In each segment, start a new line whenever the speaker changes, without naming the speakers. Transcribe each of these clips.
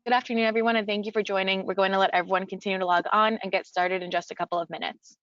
Good afternoon, everyone, and thank you for joining. We're going to let everyone continue to log on and get started in just a couple of minutes.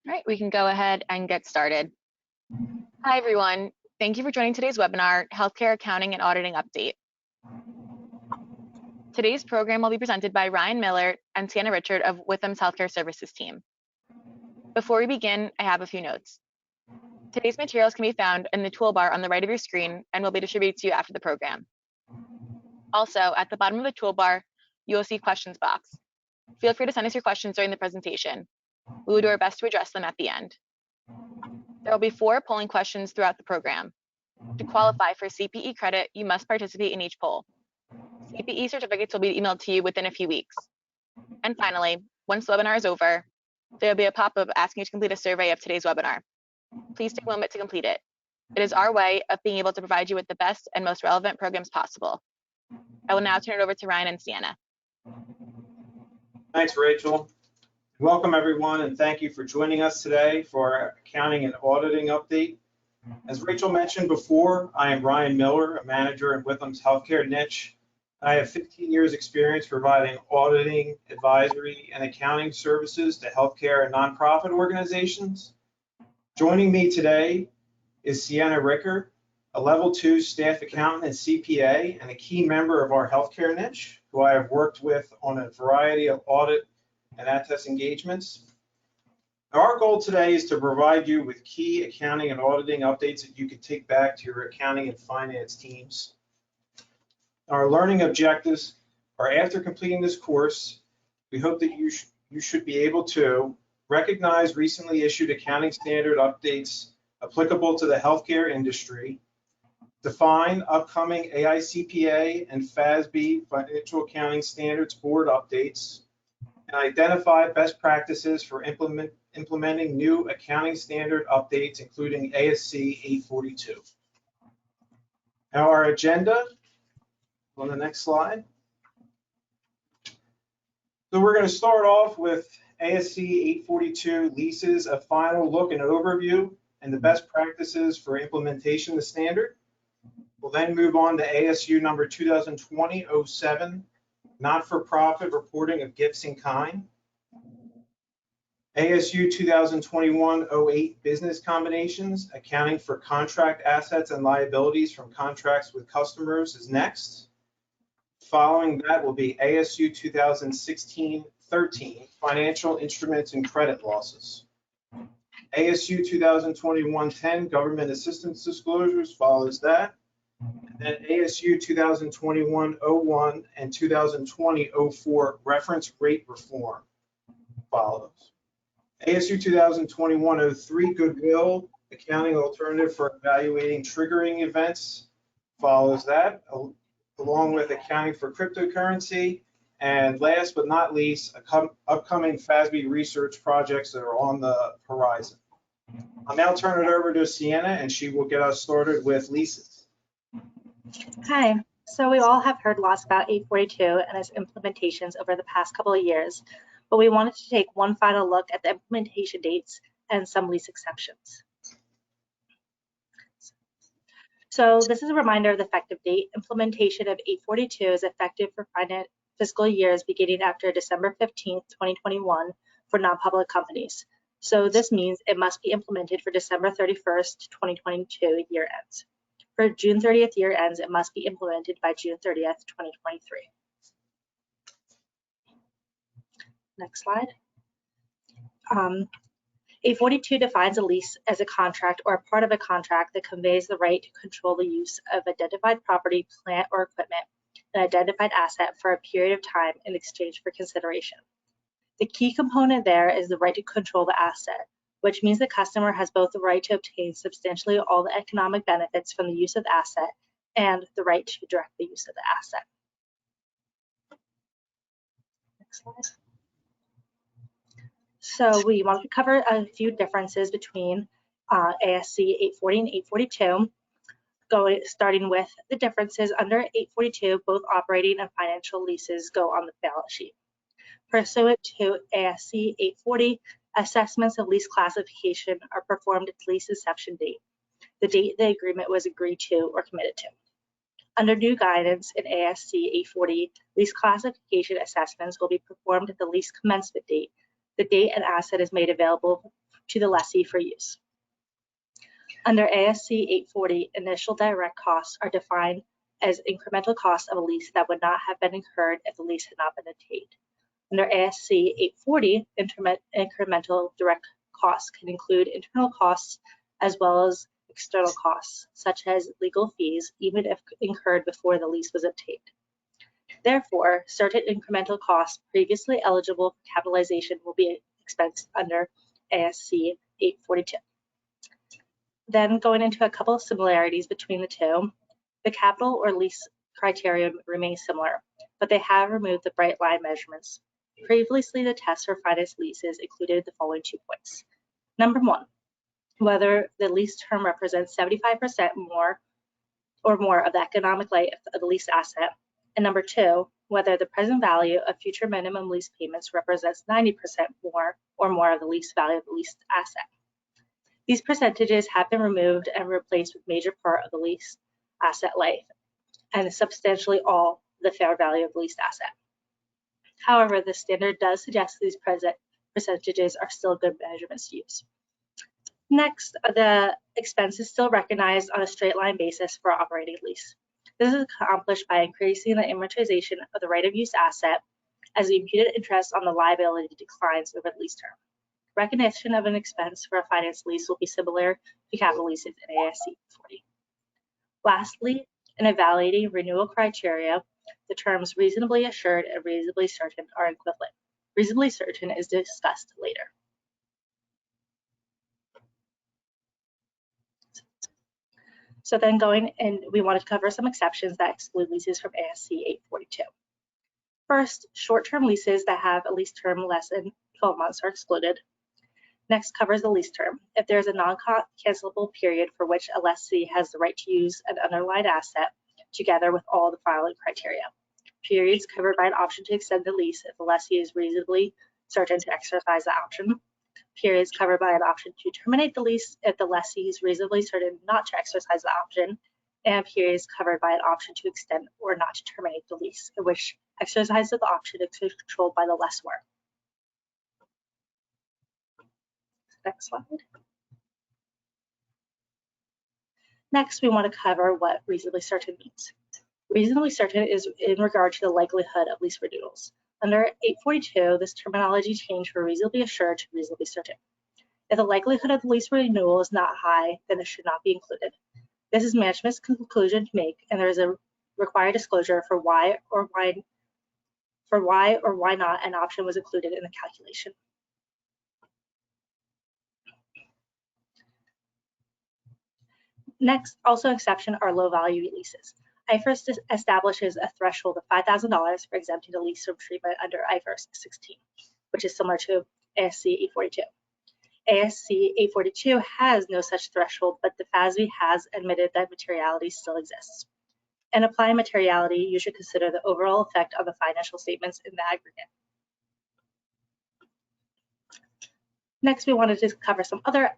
All right, we can go ahead and get started. Hi, everyone. Thank you for joining today's webinar, Healthcare Accounting and Auditing Update. Today's program will be presented by Ryan Miller and Sienna Richert of Withum's Healthcare Services team. Before we begin, I have a few notes. Today's materials can be found in the toolbar on the right of your screen and will be distributed to you after the program. Also, at the bottom of the toolbar, you will see questions box. Feel free to send us your questions during the presentation. We will do our best to address them at the end. There will be 4 polling questions throughout the program. To qualify for CPE credit, you must participate in each poll. CPE certificates will be emailed to you within a few weeks. And finally, once the webinar is over, there will be a pop-up asking you to complete a survey of today's webinar. Please take a moment to complete it. It is our way of being able to provide you with the best and most relevant programs possible. I will now turn it over to Ryan and Sienna.
Thanks, Rachel. Welcome, everyone, and thank you for joining us today for our accounting and auditing update. As Rachel mentioned before, I am Ryan Miller, a manager in Withum's healthcare niche. I have 15 years experience providing auditing, advisory, and accounting services to healthcare and nonprofit organizations. Joining me today is Sienna Richert, a level 2 staff accountant and CPA and a key member of our healthcare niche, who I have worked with on a variety of audit and attest engagements. Our goal today is to provide you with key accounting and auditing updates that you can take back to your accounting and finance teams. Our learning objectives are, after completing this course, we hope that you should be able to recognize recently issued accounting standard updates applicable to the healthcare industry, define upcoming AICPA and FASB Financial Accounting Standards Board updates, and identify best practices for implementing new accounting standard updates, including ASC 842. Now, our agenda on the next slide. So we're going to start off with ASC 842 leases, a final look and overview, and the best practices for implementation of the standard. We'll then move on to ASU number 2020-07, not-for-profit reporting of gifts in kind. ASU 2021-08, business combinations, accounting for contract assets and liabilities from contracts with customers is next. Following that will be ASU 2016-13, financial instruments and credit losses. ASU 2021-10, government assistance disclosures follows that. And then ASU 2021-01 and 2020-04, reference rate reform follows. ASU 2021-03, goodwill, accounting alternative for evaluating triggering events follows that, along with accounting for cryptocurrency. And last but not least, upcoming FASB research projects that are on the horizon. I'll now turn it over to Sienna, and she will get us started with leases.
Hi. So we all have heard lots about 842 and its implementations over the past couple of years, but we wanted to take one final look at the implementation dates and some lease exceptions. So this is a reminder of the effective date. Implementation of 842 is effective for fiscal years beginning after December 15th, 2021 for non-public companies. So this means it must be implemented for December 31st, 2022 year ends. For June 30th year ends, it must be implemented by June 30th, 2023. Next slide. 842 defines a lease as a contract or a part of a contract that conveys the right to control the use of identified property, plant, or equipment, an identified asset for a period of time in exchange for consideration. The key component there is the right to control the asset, which means the customer has both the right to obtain substantially all the economic benefits from the use of the asset and the right to direct the use of the asset. Next slide. So we want to cover a few differences between ASC 840 and 842. Starting with the differences under 842, both operating and financial leases go on the balance sheet. Pursuant to ASC 840, assessments of lease classification are performed at the lease inception date, the date the agreement was agreed to or committed to. Under new guidance in ASC 840, lease classification assessments will be performed at the lease commencement date, the date an asset is made available to the lessee for use. Under ASC 840, initial direct costs are defined as incremental costs of a lease that would not have been incurred if the lease had not been obtained. Under ASC 840, incremental direct costs can include internal costs as well as external costs, such as legal fees, even if incurred before the lease was obtained. Therefore, certain incremental costs previously eligible for capitalization will be expensed under ASC 842. Then going into a couple of similarities between the two, the capital or lease criteria remains similar, but they have removed the bright line measurements. Previously, the tests for finance leases included the following 2 points. Number 1, whether the lease term represents 75% more of the economic life of the leased asset. And number 2, whether the present value of future minimum lease payments represents 90% more or more of the lease value of the leased asset. These percentages have been removed and replaced with major part of the lease asset life and substantially all the fair value of the leased asset. However, the standard does suggest these percentages are still good measurements to use. Next, the expense is still recognized on a straight line basis for operating lease. This is accomplished by increasing the amortization of the right of use asset as the imputed interest on the liability declines over the lease term. Recognition of an expense for a finance lease will be similar to capital leases in ASC 40. Lastly, in evaluating renewal criteria, the terms reasonably assured and reasonably certain are equivalent. Reasonably certain is discussed later. So then going in, we want to cover some exceptions that exclude leases from ASC 842. First, short-term leases that have a lease term less than 12 months are excluded. Next covers the lease term. If there is a non-cancelable period for which a lessee has the right to use an underlying asset together with all the following criteria. Periods covered by an option to extend the lease if the lessee is reasonably certain to exercise the option. Periods covered by an option to terminate the lease if the lessee is reasonably certain not to exercise the option, and periods covered by an option to extend or not to terminate the lease, in which exercise of the option is controlled by the lessor. Next slide. Next, we want to cover what reasonably certain means. Reasonably certain is in regard to the likelihood of lease renewals. Under 842, this terminology changed from reasonably assured to reasonably certain. If the likelihood of the lease renewal is not high, then it should not be included. This is management's conclusion to make, and there is a required disclosure for why or why not an option was included in the calculation. Next, also exception are low value leases. IFRS establishes a threshold of $5,000 for exempting a lease from treatment under IFRS 16, which is similar to ASC 842. ASC 842 has no such threshold, but the FASB has admitted that materiality still exists. In applying materiality, you should consider the overall effect on the financial statements in the aggregate. Next, we wanted to cover some other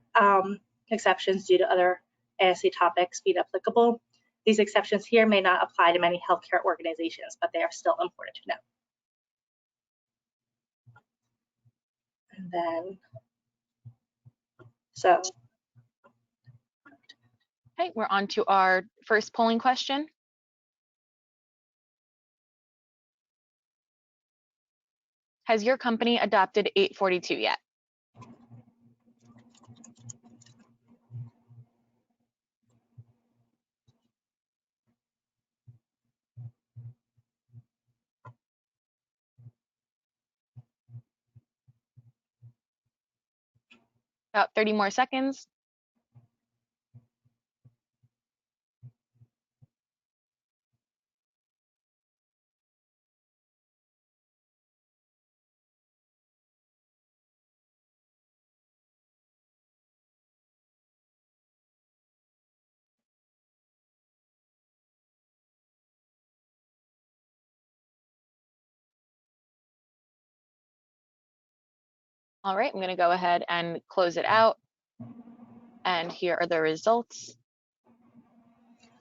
exceptions due to other ASC topics being applicable. These exceptions here may not apply to many healthcare organizations, but they are still important to know. And then,
Okay, we're on to our first polling question. Has your company adopted 842 yet? About 30 more seconds. All right, I'm going to go ahead and close it out. And here are the results.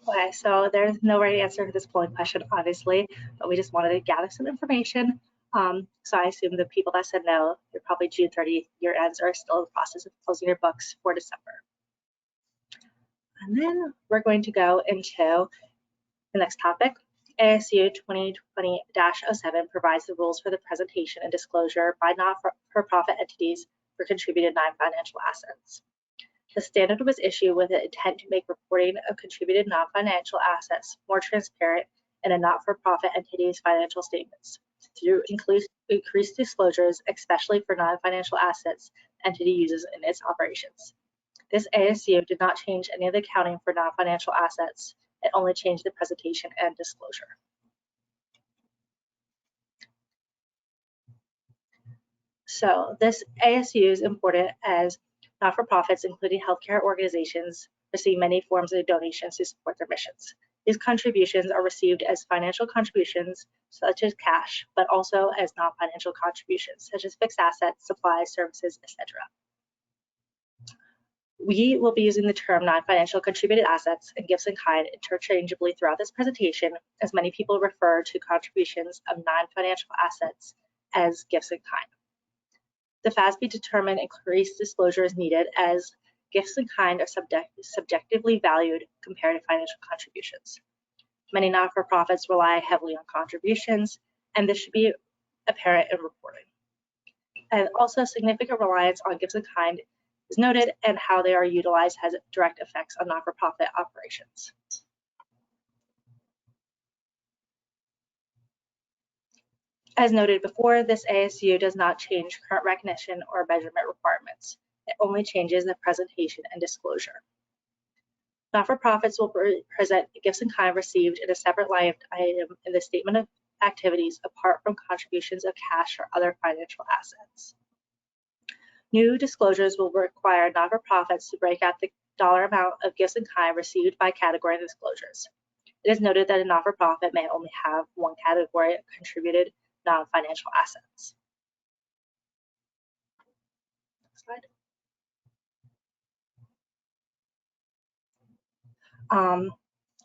Okay, so there's no right answer to this polling question, obviously, but we just wanted to gather some information. So I assume the people that said no, you're probably June 30th year ends are still in the process of closing your books for December. And then we're going to go into the next topic. ASU 2020-07 provides the rules for the presentation and disclosure by not-for-profit entities for contributed non-financial assets. The standard was issued with the intent to make reporting of contributed non-financial assets more transparent in a not-for-profit entity's financial statements through increased disclosures, especially for non-financial assets the entity uses in its operations. This ASU did not change any of the accounting for non-financial assets. It only changed the presentation and disclosure. So this ASU is important as not-for-profits, including healthcare organizations, receive many forms of donations to support their missions. These contributions are received as financial contributions, such as cash, but also as non-financial contributions, such as fixed assets, supplies, services, etc. We will be using the term non-financial contributed assets and gifts in kind interchangeably throughout this presentation, as many people refer to contributions of non-financial assets as gifts in kind. The FASB determined increased disclosure is needed as gifts in kind are subjectively valued compared to financial contributions. Many not-for-profits rely heavily on contributions, and this should be apparent in reporting. And also, significant reliance on gifts in kind is noted, and how they are utilized has direct effects on not-for-profit operations. As noted before, this ASU does not change current recognition or measurement requirements. It only changes the presentation and disclosure. Not-for-profits will present gifts in kind received in a separate line item in the statement of activities apart from contributions of cash or other financial assets. New disclosures will require not-for-profits to break out the dollar amount of gifts in kind received by category in disclosures. It is noted that a not-for-profit may only have one category of contributed non-financial assets. Next slide.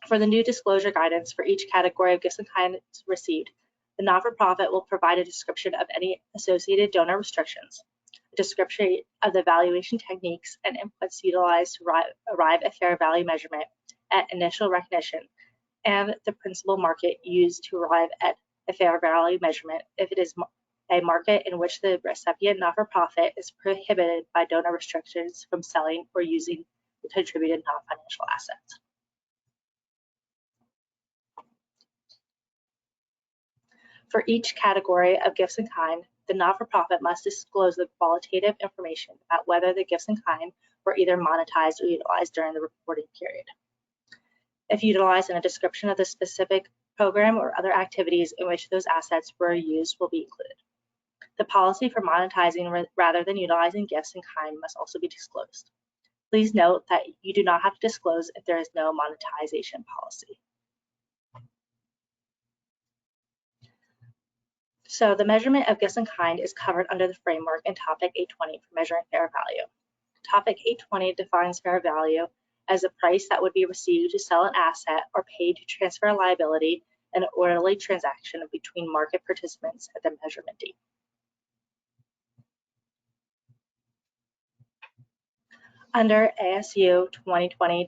For the new disclosure guidance for each category of gifts in kind received, the not-for-profit will provide a description of any associated donor restrictions, a description of the valuation techniques and inputs utilized to arrive at fair value measurement at initial recognition, and the principal market used to arrive at a fair value measurement if it is a market in which the recipient not-for-profit is prohibited by donor restrictions from selling or using the contributed non-financial assets. For each category of gifts in kind, the not-for-profit must disclose the qualitative information about whether the gifts in kind were either monetized or utilized during the reporting period. If utilized, in a description of the specific program or other activities in which those assets were used will be included. The policy for monetizing rather than utilizing gifts in kind must also be disclosed. Please note that you do not have to disclose if there is no monetization policy. So the measurement of gifts in kind is covered under the framework in Topic 820 for measuring fair value. Topic 820 defines fair value as the price that would be received to sell an asset or paid to transfer a liability in an orderly transaction between market participants at the measurement date. Under ASU 2020-07,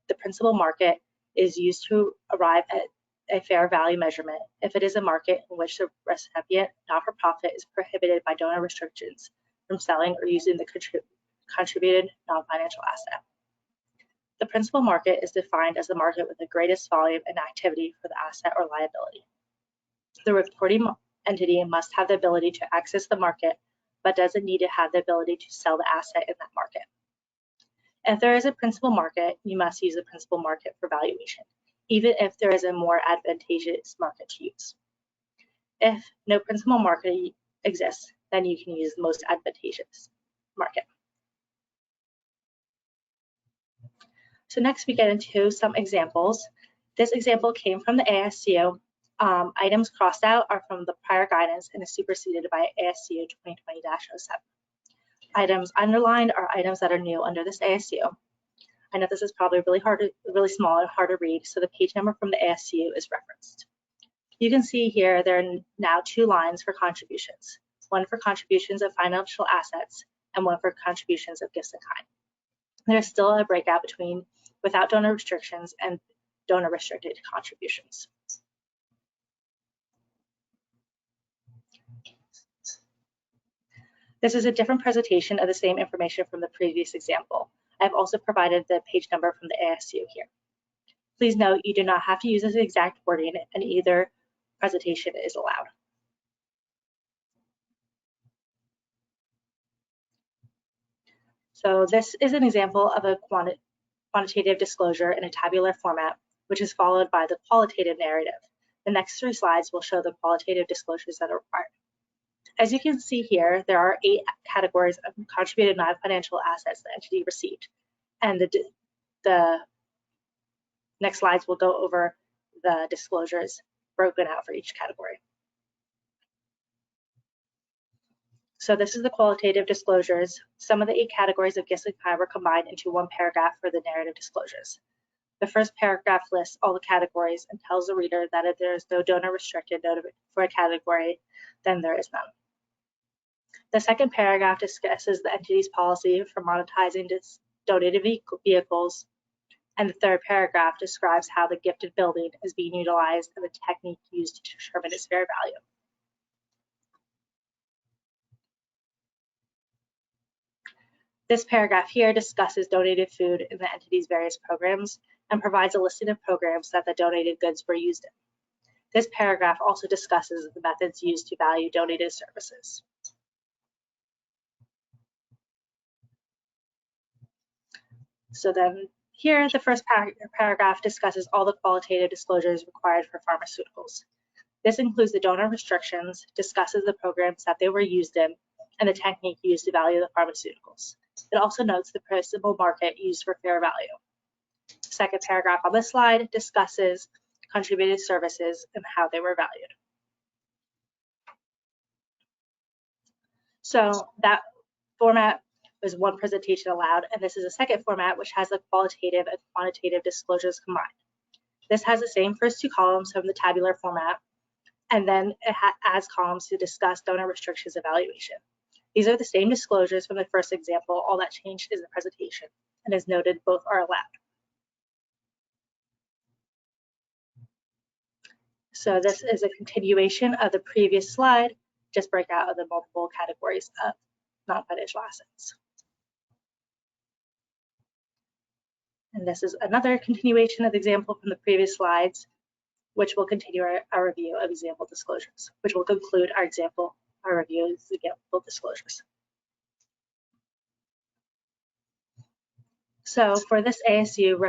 the principal market is used to arrive at a fair value measurement if it is a market in which the recipient not-for-profit is prohibited by donor restrictions from selling or using the contributed non-financial asset. The principal market is defined as the market with the greatest volume and activity for the asset or liability. The reporting entity must have the ability to access the market, but doesn't need to have the ability to sell the asset in that market. If there is a principal market, you must use the principal market for valuation, even if there is a more advantageous market to use. If no principal market exists, then you can use the most advantageous market. So next we get into some examples. This example came from the ASU. Items crossed out are from the prior guidance and is superseded by ASU 2020-07. Items underlined are items that are new under this ASU. I know this is probably really small and hard to read, so the page number from the ASU is referenced. You can see here there are now 2 lines for contributions, one for contributions of financial assets and one for contributions of gifts in kind. There's still a breakout between without donor restrictions and donor restricted contributions. This is a different presentation of the same information from the previous example. I've also provided the page number from the ASU here. Please note you do not have to use this exact wording and either presentation is allowed. So this is an example of a quantitative disclosure in a tabular format, which is followed by the qualitative narrative. The next 3 slides will show the qualitative disclosures that are required. As you can see here, there are 8 categories of contributed non-financial assets the entity received. And the next slides will go over the disclosures broken out for each category. So this is the qualitative disclosures. Some of the 8 categories of gifts in kind were combined into one paragraph for the narrative disclosures. The first paragraph lists all the categories and tells the reader that if there is no donor restricted for a category, then there is none. The second paragraph discusses the entity's policy for monetizing donated vehicles, and the third paragraph describes how the gifted building is being utilized and the technique used to determine its fair value. This paragraph here discusses donated food in the entity's various programs and provides a listing of programs that the donated goods were used in. This paragraph also discusses the methods used to value donated services. So then here, the first paragraph discusses all the qualitative disclosures required for pharmaceuticals. This includes the donor restrictions, discusses the programs that they were used in, and the technique used to value the pharmaceuticals. It also notes the principal market used for fair value. The second paragraph on this slide discusses contributed services and how they were valued. So that format is one presentation allowed, and this is a second format which has the qualitative and quantitative disclosures combined. This has the same first 2 columns from the tabular format, and then it adds columns to discuss donor restrictions evaluation. These are the same disclosures from the first example. All that changed is the presentation, and as noted, both are allowed. So this is a continuation of the previous slide, just breakout of the multiple categories of non-financial assets. And this is another continuation of the example from the previous slides, which will continue our review of example disclosures, which will conclude our review of example disclosures. So for this ASU,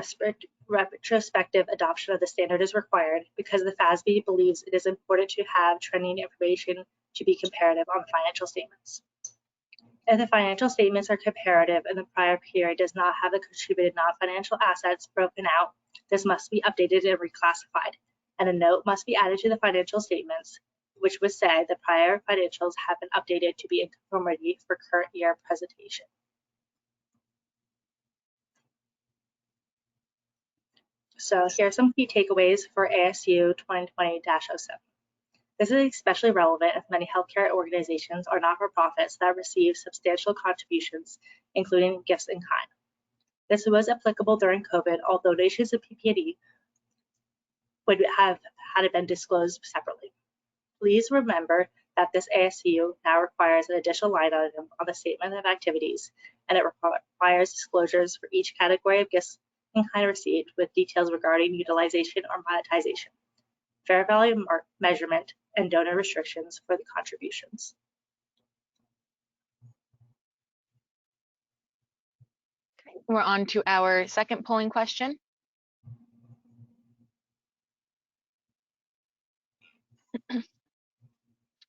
retrospective adoption of the standard is required because the FASB believes it is important to have trending information to be comparative on the financial statements. If the financial statements are comparative and the prior period does not have the contributed non-financial assets broken out, this must be updated and reclassified, and a note must be added to the financial statements, which would say the prior financials have been updated to be in conformity for current year presentation. So here are some key takeaways for ASU 2020-07. This is especially relevant if many healthcare organizations are not-for-profits that receive substantial contributions, including gifts in kind. This was applicable during COVID, although donations of PP&E would have had it been disclosed separately. Please remember that this ASU now requires an additional line item on the statement of activities, and it requires disclosures for each category of gifts in kind received with details regarding utilization or monetization, fair value measurement, and donor restrictions for the contributions.
We're on to our second polling question.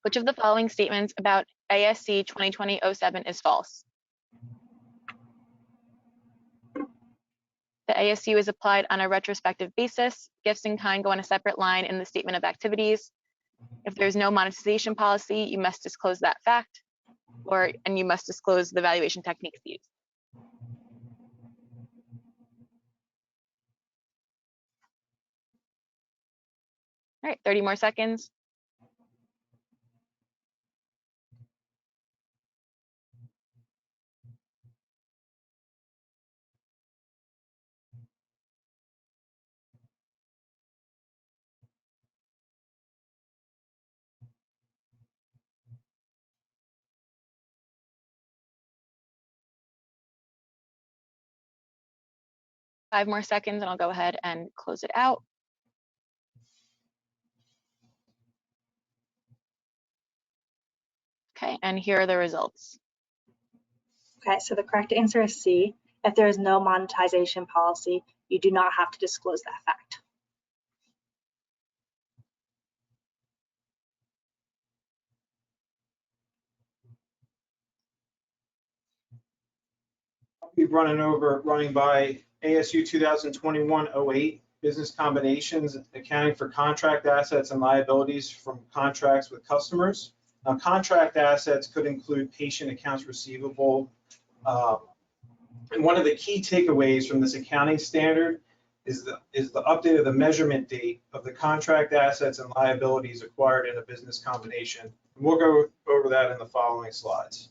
Which of the following statements about ASC 2020-07 is false? The ASU is applied on a retrospective basis. Gifts in kind go on a separate line in the statement of activities. If there's no monetization policy, you must disclose that fact, and you must disclose the valuation techniques used. All right, 30 more seconds. Five more seconds and I'll go ahead and close it out. Okay, and here are the results.
Okay, so the correct answer is C. If there is no monetization policy, you do not have to disclose that fact.
I'll be running by ASU 2021-08, business combinations, accounting for contract assets and liabilities from contracts with customers. Now, contract assets could include patient accounts receivable. And one of the key takeaways from this accounting standard is the update of the measurement date of the contract assets and liabilities acquired in a business combination. And we'll go over that in the following slides.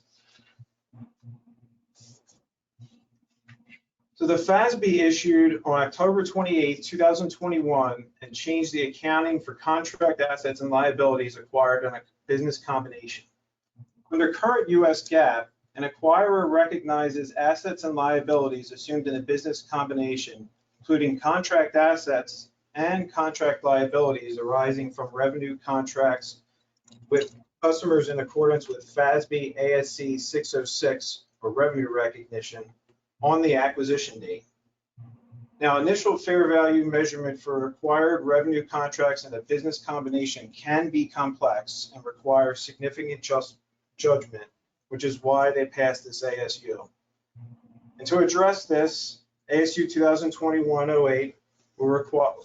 So the FASB issued on October 28, 2021, and changed the accounting for contract assets and liabilities acquired in a business combination. Under current US GAAP, an acquirer recognizes assets and liabilities assumed in a business combination, including contract assets and contract liabilities arising from revenue contracts with customers in accordance with FASB ASC 606 or revenue recognition on the acquisition date. Now, initial fair value measurement for acquired revenue contracts in a business combination can be complex and require significant judgment, which is why they passed this ASU. And to address this, ASU 2021-08 will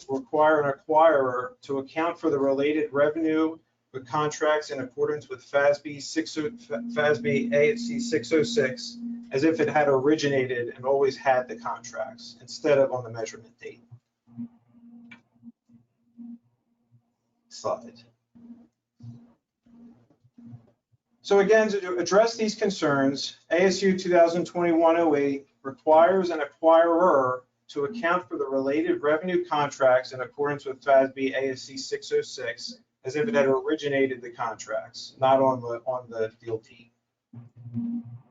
require an acquirer to account for the related revenue with contracts in accordance with FASB ASC 606 as if it had originated and always had the contracts instead of on the measurement date. Slide. So again, to address these concerns, ASU 2021-08 requires an acquirer to account for the related revenue contracts in accordance with FASB ASC 606 as if it had originated the contracts, not on the deal team.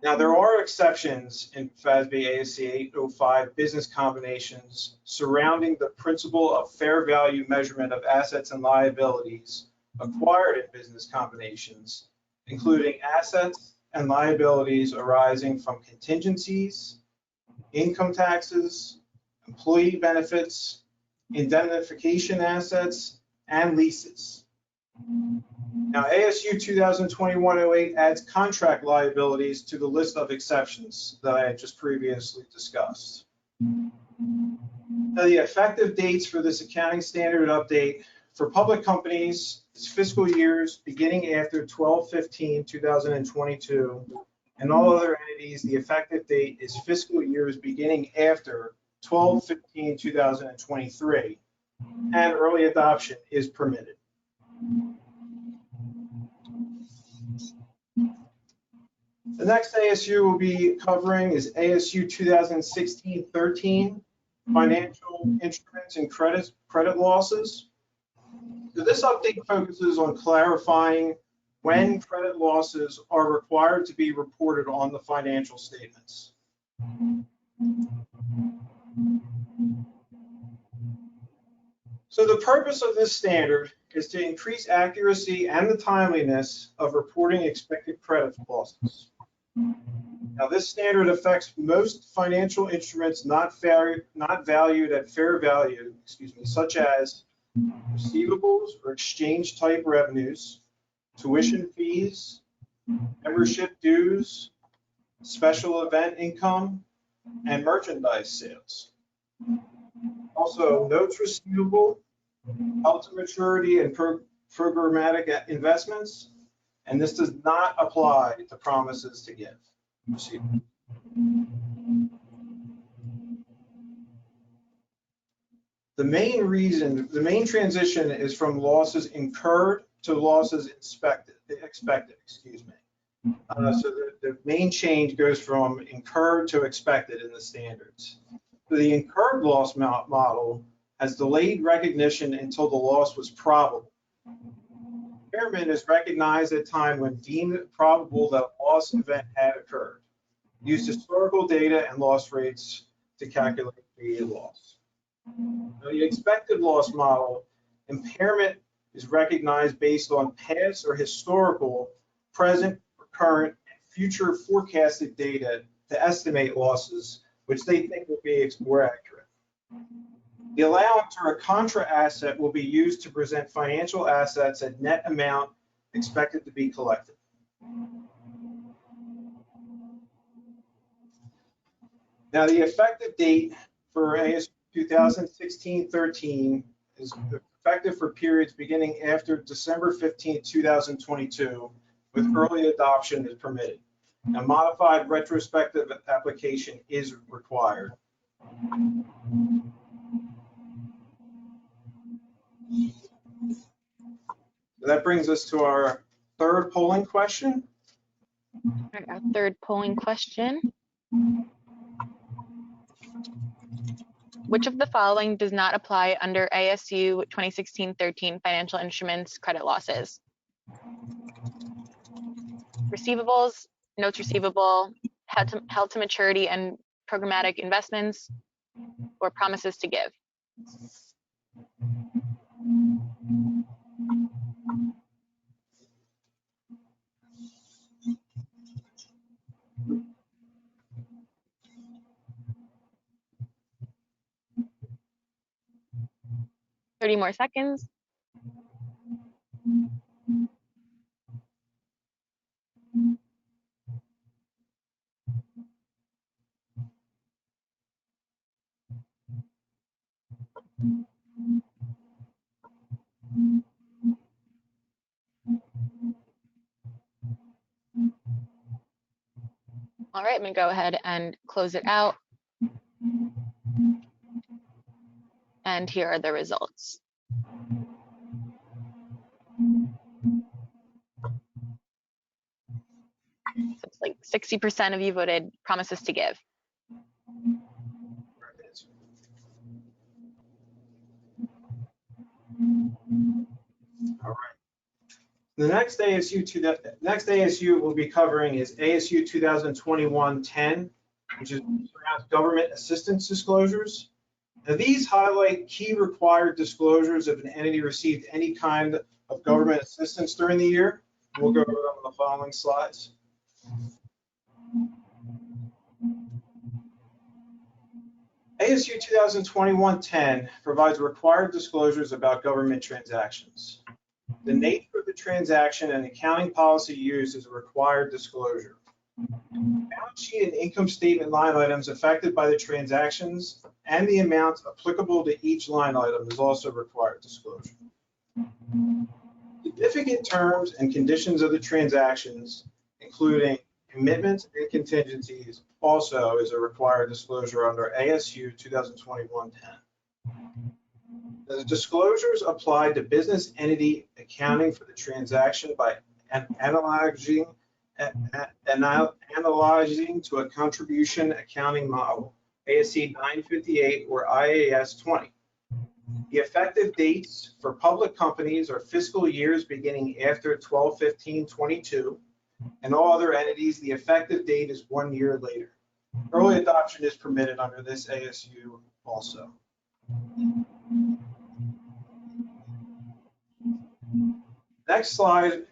Now, there are exceptions in FASB ASC 805 business combinations surrounding the principle of fair value measurement of assets and liabilities acquired in business combinations, including assets and liabilities arising from contingencies, income taxes, employee benefits, indemnification assets, and leases. Now, ASU 2021-08 adds contract liabilities to the list of exceptions that I had just previously discussed. Now, the effective dates for this accounting standard update for public companies is fiscal years beginning after 12/15/2022, and all other entities, the effective date is fiscal years beginning after 12/15/2023, and early adoption is permitted. The next ASU we'll be covering is ASU 2016-13, Financial Instruments and Credit Losses. So this update focuses on clarifying when credit losses are required to be reported on the financial statements. So the purpose of this standard is to increase accuracy and the timeliness of reporting expected credit losses. Now, this standard affects most financial instruments not valued at fair value, such as receivables or exchange type revenues, tuition fees, membership dues, special event income, and merchandise sales. Also, notes receivable, held to maturity, and programmatic investments, and this does not apply to promises to give. The main transition is from losses incurred to losses expected. So the main change goes from incurred to expected in the standards. So the incurred loss model has delayed recognition until the loss was probable. Impairment is recognized at a time when deemed probable that a loss event had occurred. Use historical data and loss rates to calculate the loss. Now, the expected loss model, impairment is recognized based on past or historical, present, current, and future forecasted data to estimate losses, which they think will be more accurate. The allowance or a contra asset will be used to present financial assets at net amount expected to be collected. Now, the effective date for ASU 2016-13 is effective for periods beginning after December 15, 2022, with early adoption is permitted. A modified retrospective application is required. That brings us to our third polling question.
All right, our third polling question. Which of the following does not apply under ASU 2016-13 financial instruments credit losses? Receivables, notes receivable, held to maturity and programmatic investments, or promises to give? Thirty more seconds. All right, I'm gonna go ahead and close it out. And here are the results. So it's like 60% of you voted promises to give.
All right. The next ASU we'll be covering is ASU 2021-10, which is around government assistance disclosures. Now, these highlight key required disclosures if an entity received any kind of government assistance during the year. We'll go over them on the following slides. ASU 2021-10 provides required disclosures about government transactions. The nature of the transaction and accounting policy used is a required disclosure. Balance sheet and income statement line items affected by the transactions and the amounts applicable to each line item is also required disclosure. Significant terms and conditions of the transactions, including commitments and contingencies, also is a required disclosure under ASU 2021-10. The disclosures apply to business entity accounting for the transaction by analyzing to a contribution accounting model, ASC 958 or IAS 20. The effective dates for public companies are fiscal years beginning after 12/15/22, and all other entities, the effective date is 1 year later. Early adoption is permitted under this ASU also. Next slide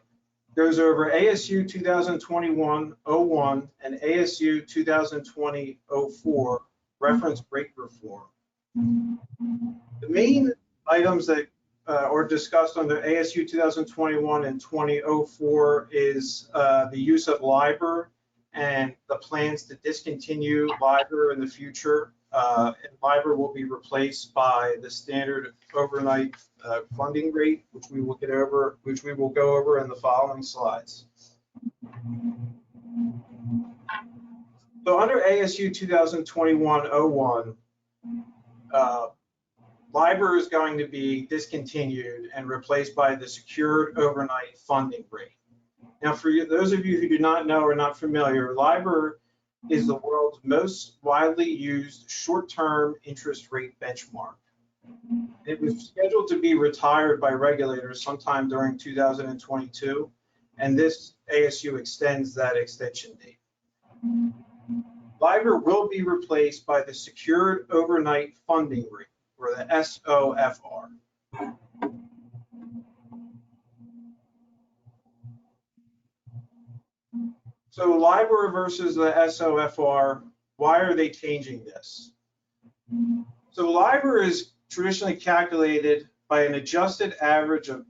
goes over ASU 2021-01 and ASU 2020-04 reference rate reform. The main items that are discussed under ASU 2021 and 2004 is the use of LIBOR and the plans to discontinue LIBOR in the future. And LIBOR will be replaced by the standard overnight funding rate, which we will go over in the following slides. So under ASU 2021-01, LIBOR is going to be discontinued and replaced by the secured overnight funding rate. Now, for those of you who do not know or not familiar, LIBOR is the world's most widely used short-term interest rate benchmark. It was scheduled to be retired by regulators sometime during 2022, and this ASU extends that extension date. LIBOR will be replaced by the Secured Overnight Funding Rate, or the SOFR. So LIBOR versus the SOFR, why are they changing this? So LIBOR is traditionally calculated by an adjusted average of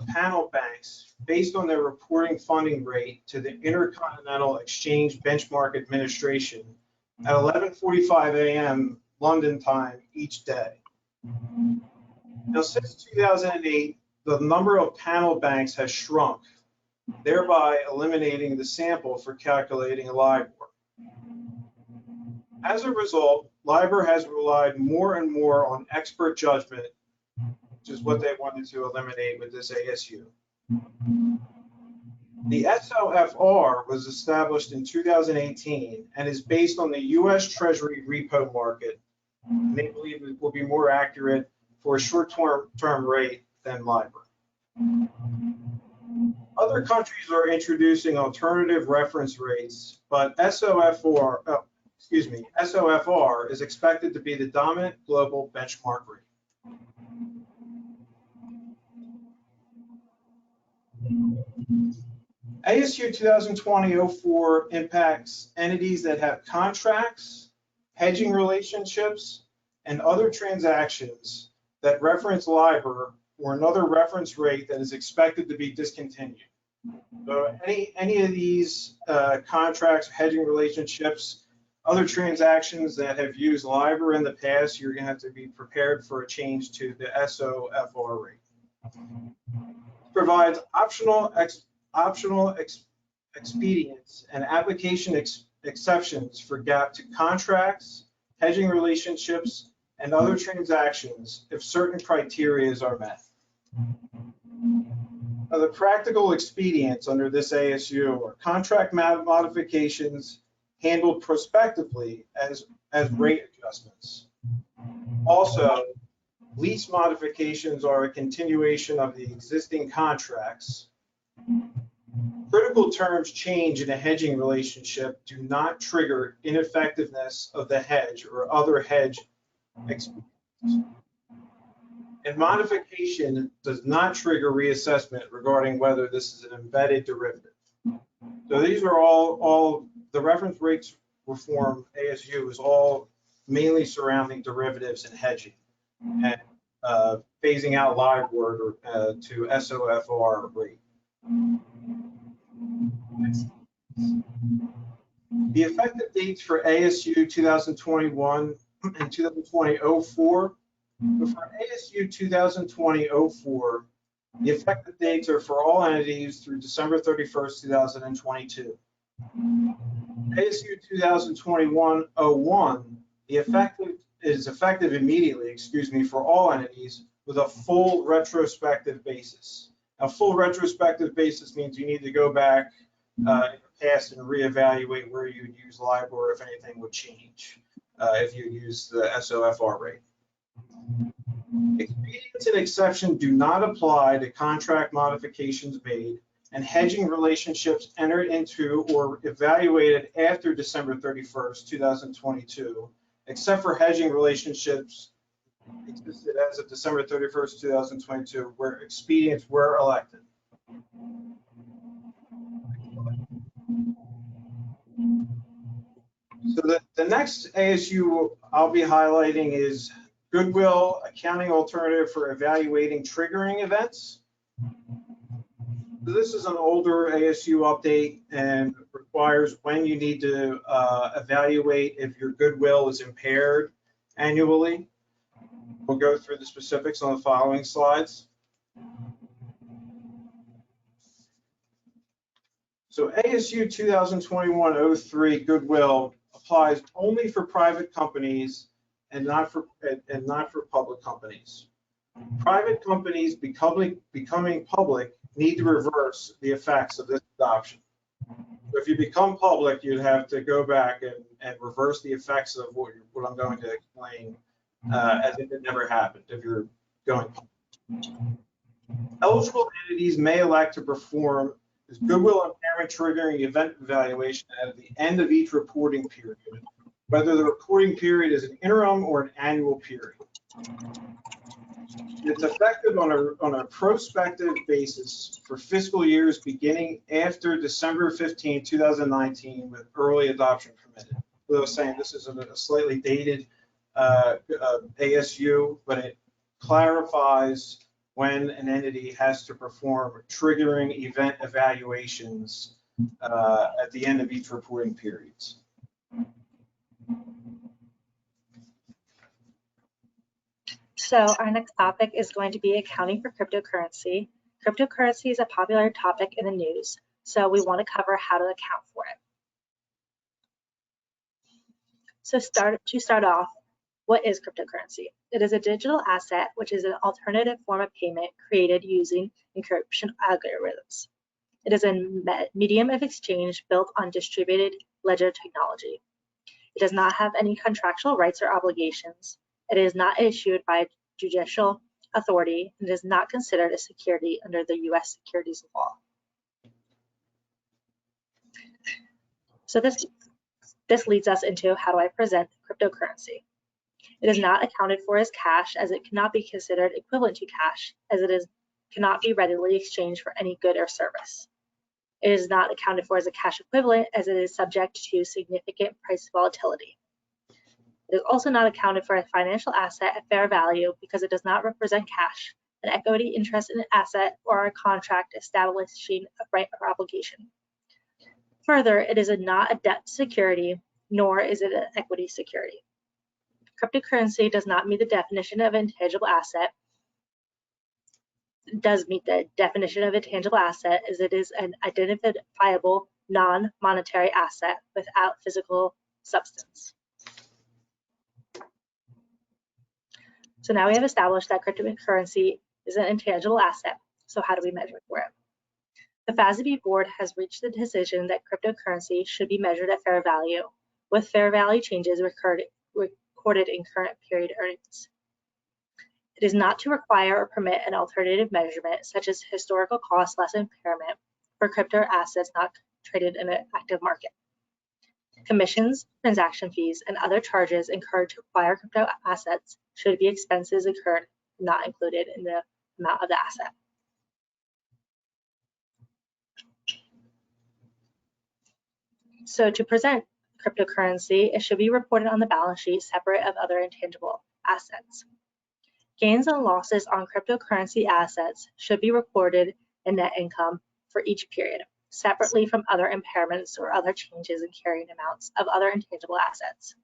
panel banks based on their reporting funding rate to the Intercontinental Exchange Benchmark Administration at 11:45 a.m. London time each day. Now, since 2008, the number of panel banks has shrunk, thereby eliminating the sample for calculating LIBOR. As a result, LIBOR has relied more and more on expert judgment, which is what they wanted to eliminate with this ASU. The SOFR was established in 2018 and is based on the U.S. Treasury repo market, and they believe it will be more accurate for a short-term rate than LIBOR. Other countries are introducing alternative reference rates, but SOFR is expected to be the dominant global benchmark rate. ASU 2020-04 impacts entities that have contracts, hedging relationships, and other transactions that reference LIBOR or another reference rate that is expected to be discontinued. So any of these contracts, hedging relationships, other transactions that have used LIBOR in the past, you're going to have to be prepared for a change to the SOFR rate. It provides optional expedients and application exceptions for GAAP to contracts, hedging relationships, and other transactions if certain criteria are met. Now, the practical expedients under this ASU are contract modifications handled prospectively as rate adjustments. Also, lease modifications are a continuation of the existing contracts. Critical terms change in a hedging relationship do not trigger ineffectiveness of the hedge or other hedge expedients. And modification does not trigger reassessment regarding whether this is an embedded derivative. So these are all the reference rates reform ASU is all mainly surrounding derivatives and hedging. And phasing out LIBOR to SOFR rate. The effective dates for ASU 2021 and 2020-04. For ASU 2020-04, the effective dates are for all entities through December 31st, 2022. ASU 2021-01, the effective is effective immediately, for all entities with a full retrospective basis. A full retrospective basis means you need to go back in the past and reevaluate where you'd use LIBOR if anything would change, if you use the SOFR rate. Expedience and exception do not apply to contract modifications made and hedging relationships entered into or evaluated after December 31st, 2022, except for hedging relationships existed as of December 31st, 2022, where expedients were elected. So the next ASU I'll be highlighting is Goodwill Accounting Alternative for Evaluating Triggering Events. So this is an older ASU update and requires when you need to evaluate if your goodwill is impaired annually. We'll go through the specifics on the following slides. So ASU 2021-03 goodwill applies only for private companies and not for public companies. Private companies becoming public need to reverse the effects of this adoption. So if you become public, you'd have to go back and reverse the effects of what I'm going to explain as if it never happened if you're going public. Eligible entities may elect to perform this goodwill impairment triggering event evaluation at the end of each reporting period, whether the reporting period is an interim or an annual period. It's effective on a prospective basis for fiscal years beginning after December 15, 2019, with early adoption permitted. So I was saying this is a slightly dated ASU, but it clarifies when an entity has to perform triggering event evaluations at the end of each reporting periods.
So our next topic is going to be accounting for cryptocurrency. Cryptocurrency is a popular topic in the news, so we want to cover how to account for it. So to start off, what is cryptocurrency? It is a digital asset, which is an alternative form of payment created using encryption algorithms. It is a medium of exchange built on distributed ledger technology. It does not have any contractual rights or obligations. It is not issued by judicial authority and is not considered a security under the U.S. securities law. So this leads us into how do I present cryptocurrency. It is not accounted for as cash, as it cannot be considered equivalent to cash, as it cannot be readily exchanged for any good or service. It is not accounted for as a cash equivalent, as it is subject to significant price volatility. It is also not accounted for a financial asset at fair value because it does not represent cash, an equity interest in an asset, or a contract establishing a right or obligation. Further, it is not a debt security, nor is it an equity security. Cryptocurrency does not meet the definition of intangible asset. It does meet the definition of a tangible asset, as it is an identifiable non-monetary asset without physical substance. So now we have established that cryptocurrency is an intangible asset. So how do we measure for it? The FASB board has reached the decision that cryptocurrency should be measured at fair value, with fair value changes recorded in current period earnings. It is not to require or permit an alternative measurement, such as historical cost less impairment, for crypto assets not traded in an active market. Commissions, transaction fees, and other charges incurred to acquire crypto assets should be expenses incurred, not included in the amount of the asset. So to present cryptocurrency, it should be reported on the balance sheet separate of other intangible assets. Gains and losses on cryptocurrency assets should be recorded in net income for each period, separately from other impairments or other changes in carrying amounts of other intangible assets.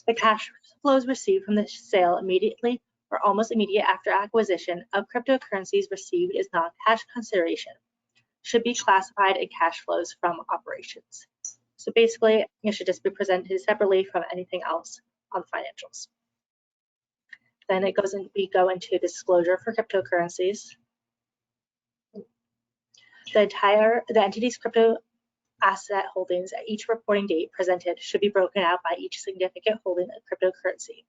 The cash flows received from the sale immediately or almost immediate after acquisition of cryptocurrencies received as non-cash consideration should be classified in cash flows from operations. So basically, it should just be presented separately from anything else on financials. Then we go into disclosure for cryptocurrencies. The entity's crypto asset holdings at each reporting date presented should be broken out by each significant holding of cryptocurrency.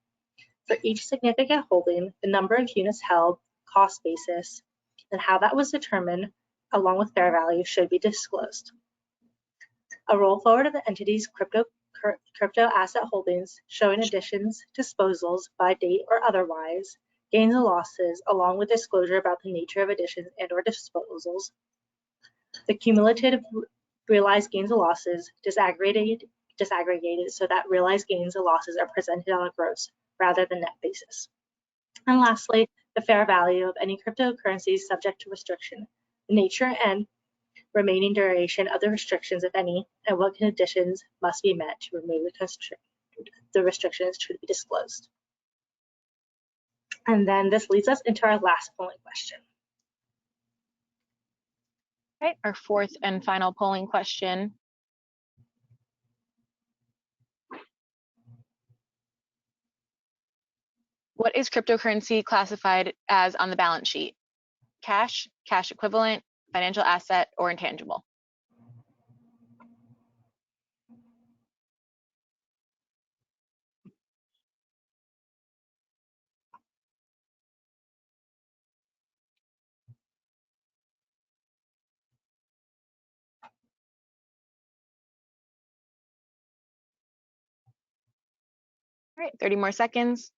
For each significant holding, the number of units held, cost basis, and how that was determined, along with fair value, should be disclosed. A roll forward of the entity's crypto asset holdings showing additions, disposals by date or otherwise, gains and losses, along with disclosure about the nature of additions and or disposals, the cumulative realized gains and losses disaggregated so that realized gains and losses are presented on a gross rather than net basis. And lastly, the fair value of any cryptocurrencies subject to restriction, the nature and remaining duration of the restrictions, if any, and what conditions must be met to remove the restrictions should be disclosed. And then this leads us into our last polling question.
All right, our fourth and final polling question. What is cryptocurrency classified as on the balance sheet? Cash, cash equivalent, financial asset, or intangible? All right, 30 more seconds.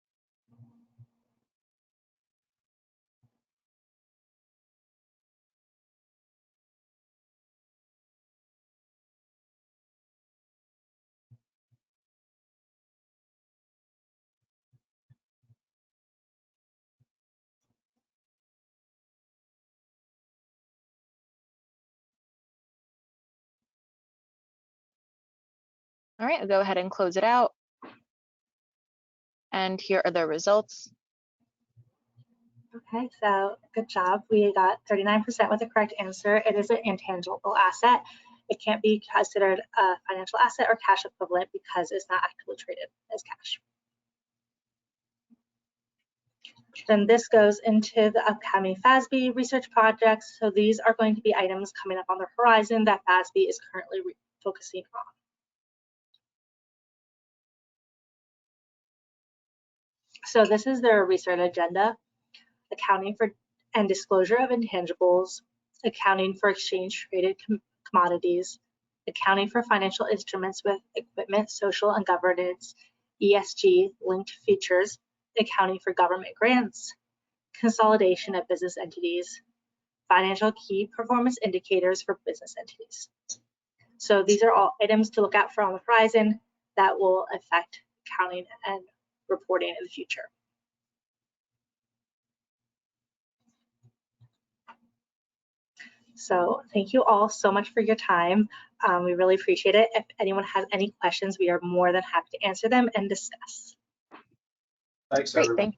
All right, I'll go ahead and close it out. And here are the results.
Okay, so good job. We got 39% with the correct answer. It is an intangible asset. It can't be considered a financial asset or cash equivalent because it's not actively traded as cash. Then this goes into the upcoming FASB research projects. So these are going to be items coming up on the horizon that FASB is currently focusing on. So this is their research agenda: accounting for and disclosure of intangibles, accounting for exchange traded commodities, accounting for financial instruments with equipment, social and governance, ESG linked features, accounting for government grants, consolidation of business entities, financial key performance indicators for business entities. So these are all items to look out for on the horizon that will affect accounting and reporting in the future. So thank you all so much for your time. We really appreciate it. If anyone has any questions, we are more than happy to answer them and discuss.
Thanks,
Great,
everyone.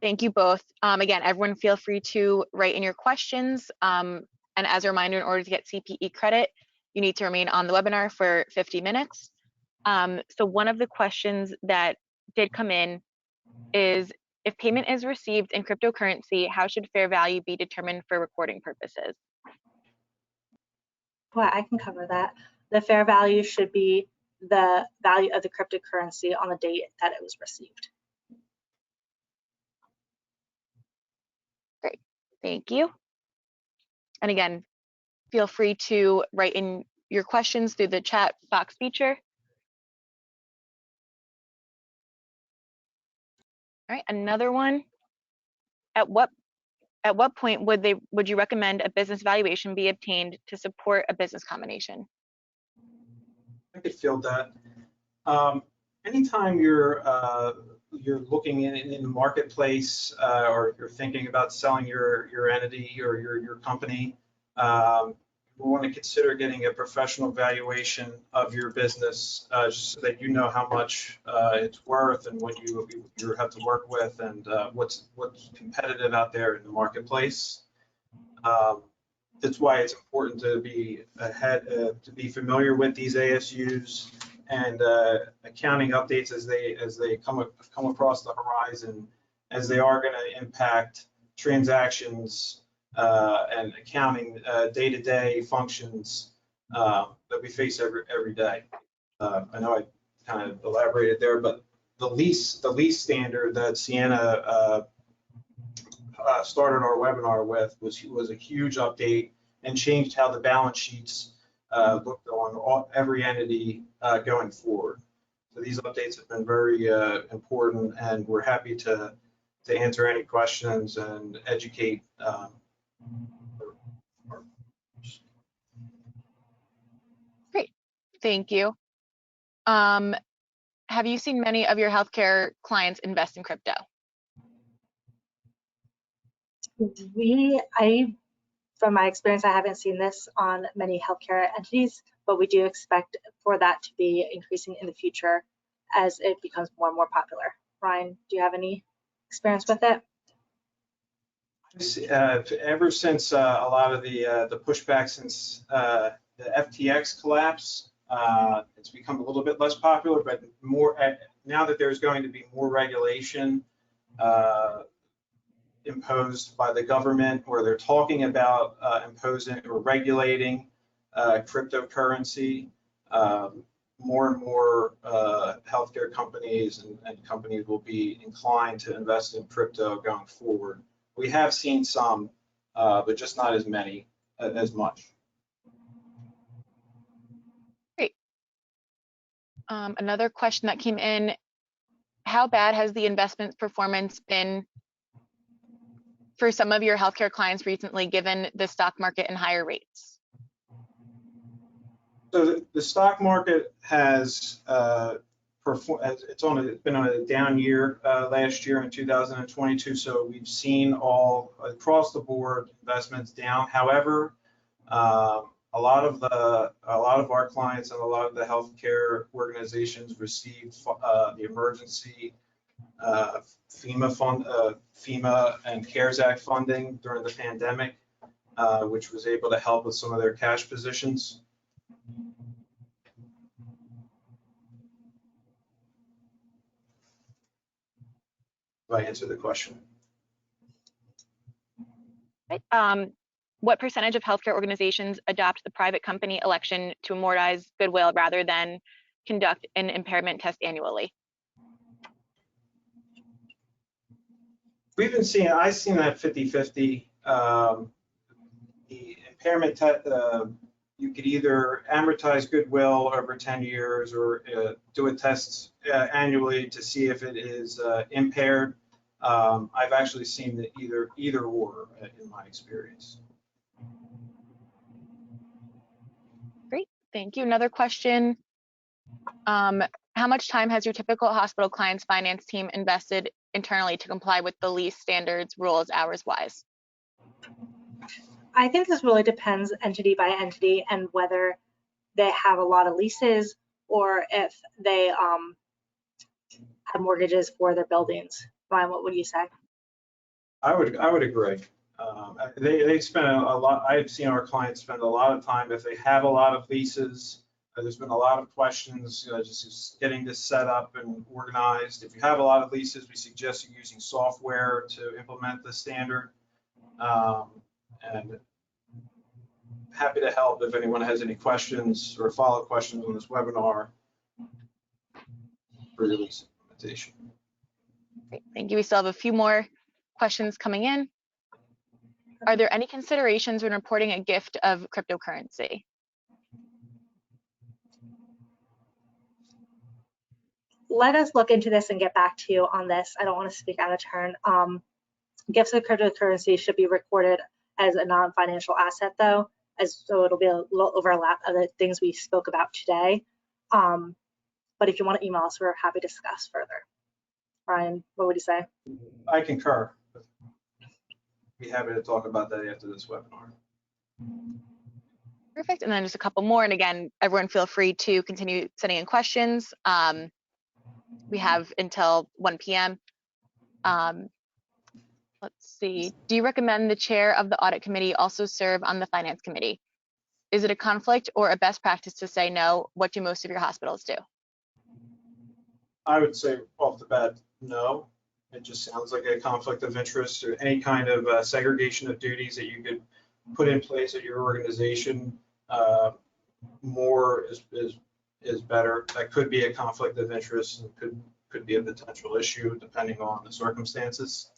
thank you both. Again, everyone feel free to write in your questions. And as a reminder, in order to get CPE credit, you need to remain on the webinar for 50 minutes. So one of the questions that did come in is, if payment is received in cryptocurrency, how should fair value be determined for recording purposes?
Well, I can cover that. The fair value should be the value of the cryptocurrency on the date that it was received.
Great, thank you. And again, feel free to write in your questions through the chat box feature. All right, another one. At what point would you recommend a business valuation be obtained to support a business combination?
I could field that. Anytime you're you're looking in the marketplace, or you're thinking about selling your entity or your company, we want to consider getting a professional valuation of your business, just so that you know how much it's worth and what you have to work with, and what's competitive out there in the marketplace. That's why it's important to be to be familiar with these ASUs and accounting updates as they come across the horizon, as they are going to impact transactions and accounting day-to-day functions that we face every day. I know I kind of elaborated there, but the lease standard that Sienna started our webinar with was a huge update and changed how the balance sheets looked on every entity going forward. So these updates have been very important, and we're happy to answer any questions and educate.
Great, thank you. Have you seen many of your healthcare clients invest in crypto?
From my experience, I haven't seen this on many healthcare entities, but we do expect for that to be increasing in the future as it becomes more and more popular. Ryan, do you have any experience with it?
Ever since a lot of the pushback since the FTX collapse, it's become a little bit less popular, but more now that there's going to be more regulation imposed by the government, where they're talking about imposing or regulating cryptocurrency. More and more healthcare companies and companies will be inclined to invest in crypto going forward. We have seen some, but just not as many, as much.
Great. Another question that came in: how bad has the investment performance been for some of your healthcare clients recently, given the stock market and higher rates?
So the stock market has it's been on a down year last year in 2022. So we've seen all across the board investments down. However, a lot of our clients and a lot of the healthcare organizations received the emergency FEMA and CARES Act funding during the pandemic, which was able to help with some of their cash positions. If I answer the question.
What percentage of healthcare organizations adopt the private company election to amortize goodwill rather than conduct an impairment test annually?
We've been seeing, I've seen that 50-50. The impairment test, you could either amortize goodwill over 10 years or do a test annually to see if it is impaired. I've actually seen that either or in my experience.
Great, thank you. Another question. How much time has your typical hospital client's finance team invested internally to comply with the lease standards, rules, hours-wise?
I think this really depends entity by entity and whether they have a lot of leases or if they have mortgages for their buildings. Ryan, what would you say?
I would agree. They spend a lot. I've seen our clients spend a lot of time. If they have a lot of leases, there's been a lot of questions, just getting this set up and organized. If you have a lot of leases, we suggest you using software to implement the standard. And happy to help if anyone has any questions or follow-up questions on this webinar for your lease implementation.
Great, thank you. We still have a few more questions coming in. Are there any considerations when reporting a gift of cryptocurrency?
Let us look into this and get back to you on this. I don't want to speak out of turn. Gifts of cryptocurrency should be recorded as a non-financial asset, though, so it'll be a little overlap of the things we spoke about today. But if you want to email us, we're happy to discuss further. Ryan, what would you say?
I concur. Be happy to talk about that after this webinar.
Perfect. And then just a couple more. And again, everyone feel free to continue sending in questions. We have until 1 p.m. Let's see. Do you recommend the chair of the audit committee also serve on the finance committee? Is it a conflict or a best practice to say no? What do most of your hospitals do?
I would say off the bat, no. It just sounds like a conflict of interest or any kind of segregation of duties that you could put in place at your organization. More is better. That could be a conflict of interest and could be a potential issue depending on the circumstances.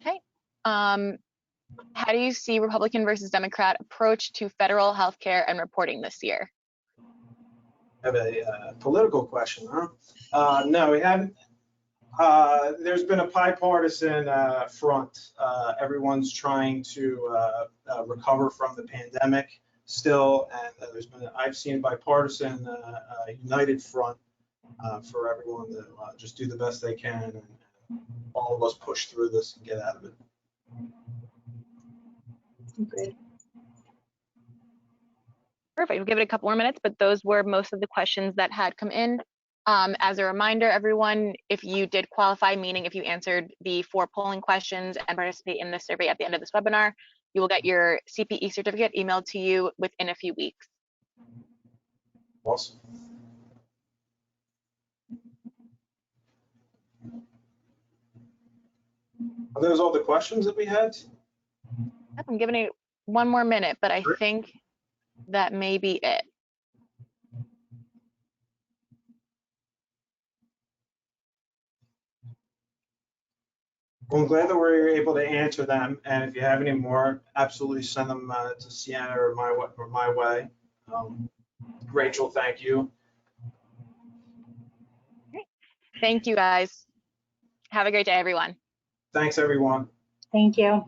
Okay. How do you see Republican versus Democrat approach to federal healthcare and reporting this year?
Have a political question, huh? No, we haven't. There's been a bipartisan front. Everyone's trying to recover from the pandemic still, and there's been, I've seen a bipartisan united front for everyone to just do the best they can, and all of us push through this and get out of it.
Great.
Perfect. We'll give it a couple more minutes, but those were most of the questions that had come in. As a reminder, everyone, if you did qualify, meaning if you answered the 4 polling questions and participate in the survey at the end of this webinar, you will get your CPE certificate emailed to you within a few weeks.
Awesome. Are those all the questions that we had?
I'm giving it 1 more minute, but I think that may be it.
Well, I'm glad that we were able to answer them, and if you have any more, absolutely send them to Sienna or my way. Rachel, thank you.
Thank you, guys. Have a great day, everyone.
Thanks, everyone.
Thank you.